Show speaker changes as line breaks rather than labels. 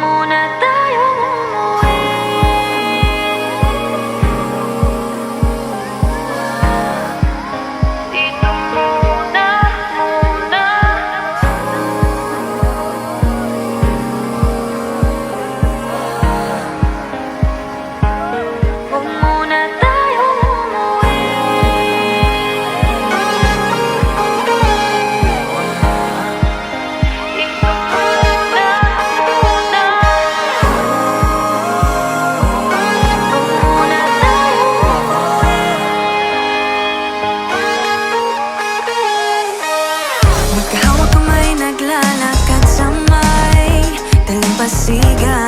muna tayong umuwi. Dito muna, muna. Huwag muna tayong umuwi. Dito muna, muna. Huwag muna tayong umuwi.
Magkahawak kamay, naglalakad sa may dalampasigan.